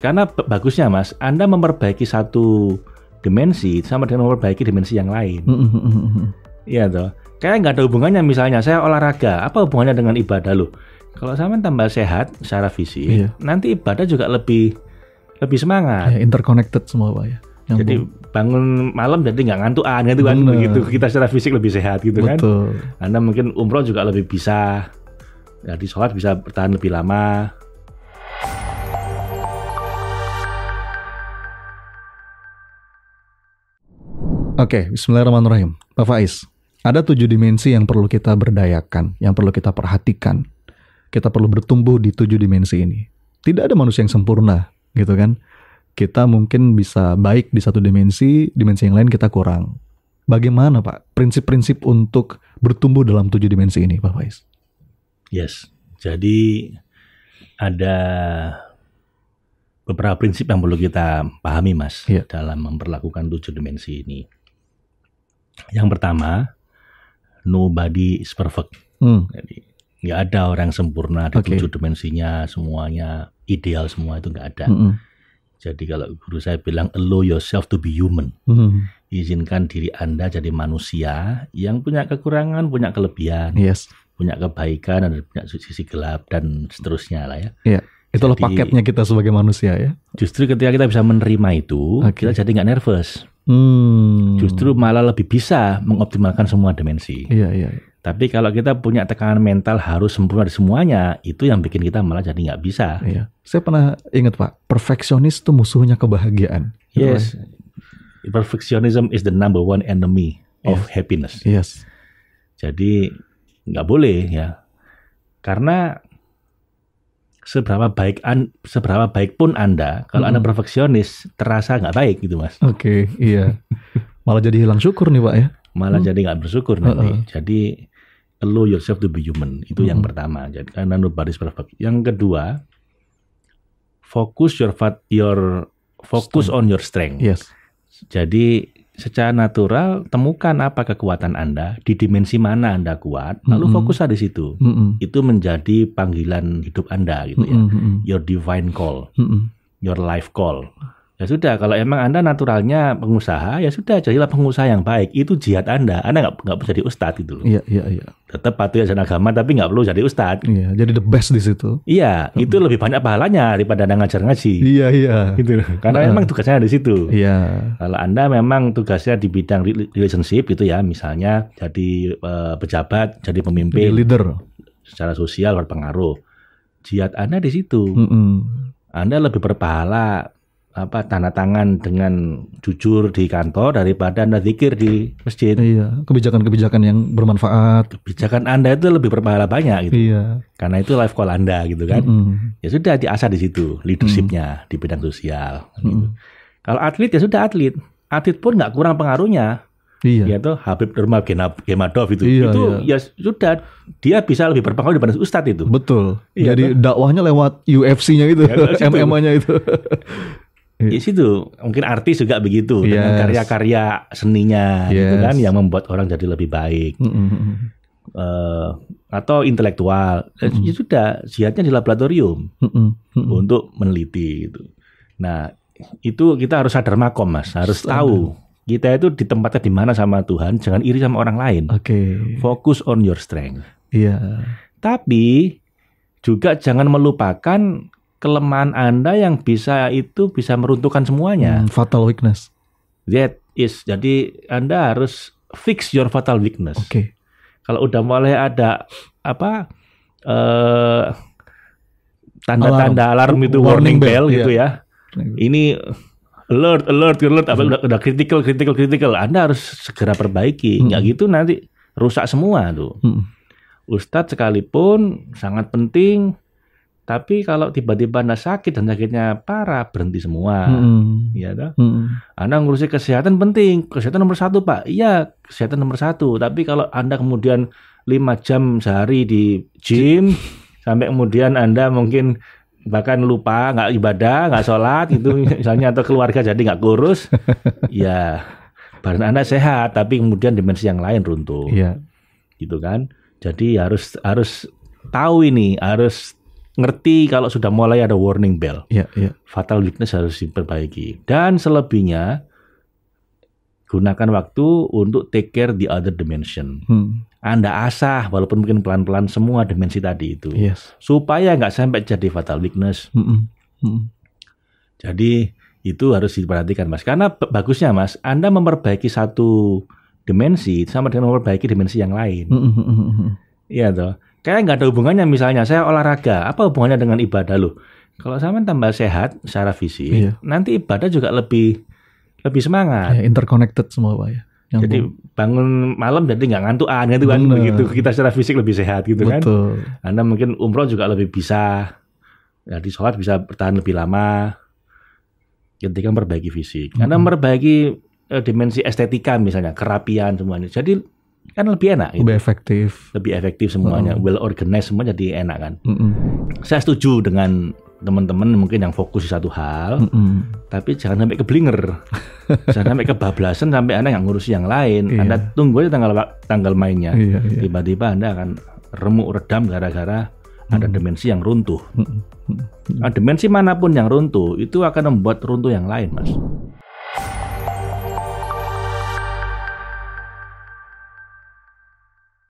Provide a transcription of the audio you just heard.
Karena bagusnya Mas, Anda memperbaiki satu dimensi sama dengan memperbaiki dimensi yang lain. Iya toh. Kayak nggak ada hubungannya misalnya saya olahraga, apa hubungannya dengan ibadah loh? Kalau sampean tambah sehat secara fisik, nanti ibadah juga lebih semangat. Ya, interconnected semua Pak ya. Jadi bangun malam jadi nggak ngantukan gitu kan, begitu kita secara fisik lebih sehat gitu. Betul. Kan. Anda mungkin umroh juga lebih bisa, jadi sholat bisa bertahan lebih lama. Oke, bismillahirrahmanirrahim. Pak Faiz, ada 7 dimensi yang perlu kita berdayakan, yang perlu kita perhatikan. Kita perlu bertumbuh di 7 dimensi ini. Tidak ada manusia yang sempurna, gitu kan? Kita mungkin bisa baik di satu dimensi yang lain kita kurang. Bagaimana Pak, prinsip-prinsip untuk bertumbuh dalam 7 dimensi ini, Pak Faiz? Yes, jadi ada beberapa prinsip yang perlu kita pahami Mas, dalam memperlakukan 7 dimensi ini. Yang pertama, nobody is perfect. Jadi nggak ada orang yang sempurna di 7 dimensinya, semuanya ideal semua, itu nggak ada. Jadi kalau guru saya bilang allow yourself to be human. Izinkan diri Anda jadi manusia yang punya kekurangan, punya kelebihan, punya kebaikan, dan punya sisi gelap dan seterusnya lah ya. Itulah paketnya kita sebagai manusia ya. Justru ketika kita bisa menerima itu, kita jadi nggak nervous. Justru malah lebih bisa mengoptimalkan semua dimensi. Tapi kalau kita punya tekanan mental harus sempurna di semuanya, itu yang bikin kita malah jadi nggak bisa. Saya pernah ingat Pak, perfeksionis itu musuhnya kebahagiaan. Yes, perfectionism is the number one enemy of happiness. Jadi nggak boleh ya, karena seberapa baik pun Anda, kalau Anda perfeksionis terasa nggak baik gitu Mas. Malah jadi hilang syukur nih Pak ya. Malah jadi nggak bersyukur nanti. Jadi allow yourself to be human, itu yang pertama. Jadi karena nobody's perfect. Yang kedua, focus on your strength. Jadi secara natural temukan apa kekuatan Anda, di dimensi mana Anda kuat, lalu fokuslah di situ. Itu menjadi panggilan hidup Anda gitu ya. Your divine call, your life call. Ya sudah, kalau emang Anda naturalnya pengusaha, ya sudah jadilah pengusaha yang baik. Itu jihad Anda. Anda nggak perlu jadi ustadz gitu loh. Tetap patuh ajaran agama, tapi nggak perlu jadi ustadz. Jadi the best di situ. Itu lebih banyak pahalanya daripada Anda ngajar ngaji. Gitu loh. Karena memang tugasnya di situ. Kalau Anda memang tugasnya di bidang relationship gitu ya, misalnya jadi pejabat, jadi pemimpin, jadi leader, secara sosial berpengaruh. Jihad Anda di situ. Anda lebih berpahala tanda tangan dengan jujur di kantor daripada Anda zikir di masjid. Kebijakan-kebijakan yang bermanfaat. Kebijakan Anda itu lebih berpahala banyak gitu. Karena itu life call Anda gitu kan. Ya sudah diasah di situ leadershipnya di bidang sosial. Gitu. Kalau atlet ya sudah atlet. Atlet pun nggak kurang pengaruhnya. Yaitu Habib Nurmagomedov itu. Ya sudah, dia bisa lebih berpengaruh daripada ustadz itu. Betul. Jadi dakwahnya lewat UFC-nya itu, MMA-nya itu. Di situ mungkin artis juga begitu dengan karya-karya seninya gitu kan, yang membuat orang jadi lebih baik. Atau intelektual, ya sudah jihadnya di laboratorium untuk meneliti gitu. Nah itu kita harus sadar makom Mas, harus tahu kita itu ditempatkan di mana sama Tuhan, jangan iri sama orang lain. Fokus on your strength. Tapi juga jangan melupakan kelemahan Anda yang bisa meruntuhkan semuanya. Fatal weakness. Jadi Anda harus fix your fatal weakness. Kalau udah mulai ada tanda-tanda alarm itu, warning bell gitu ya. Ini alert, udah critical. Anda harus segera perbaiki. Nggak gitu nanti rusak semua tuh. Ustadz sekalipun sangat penting. Tapi kalau tiba-tiba Anda sakit dan sakitnya parah, berhenti semua. Anda ngurusi kesehatan penting. Kesehatan nomor 1 Pak. Iya, kesehatan nomor 1. Tapi kalau Anda kemudian 5 jam sehari di gym, sampai kemudian Anda mungkin bahkan lupa, nggak ibadah, nggak sholat, itu misalnya, atau keluarga jadi nggak kurus, ya badan Anda sehat, tapi kemudian dimensi yang lain runtuh. Gitu kan. Jadi harus tahu ini, harus ngerti kalau sudah mulai ada warning bell. Yeah, yeah. Fatal weakness harus diperbaiki. Dan selebihnya gunakan waktu untuk take care the other dimension. Anda asah walaupun mungkin pelan-pelan semua dimensi tadi itu. Yes. Supaya nggak sampai jadi fatal weakness. Jadi itu harus diperhatikan, Mas. Karena bagusnya, Mas, Anda memperbaiki satu dimensi sama dengan memperbaiki dimensi yang lain. Iya toh. Kayak nggak ada hubungannya, misalnya saya olahraga, apa hubungannya dengan ibadah loh? Kalau sama tambah sehat secara fisik, nanti ibadah juga lebih semangat. Interconnected semua, Pak ya. Jadi bangun malam jadi nggak ngantukan gitu kan, begitu kita secara fisik lebih sehat gitu. Betul. Kan. Anda mungkin umroh juga lebih bisa, jadi sholat bisa bertahan lebih lama. Ketika memperbaiki fisik, Anda memperbaiki dimensi estetika misalnya, kerapian semuanya, jadi kan lebih enak. Gitu. Lebih efektif semuanya, well organized semua jadi enak kan. Saya setuju dengan teman-teman mungkin yang fokus di satu hal, tapi jangan sampai keblinger, jangan sampai kebablasan sampai Anda nggak ngurusi yang lain. Anda tunggu aja tanggal mainnya, tiba-tiba Anda akan remuk redam gara-gara ada dimensi yang runtuh. Dimensi manapun yang runtuh itu akan membuat runtuh yang lain, Mas.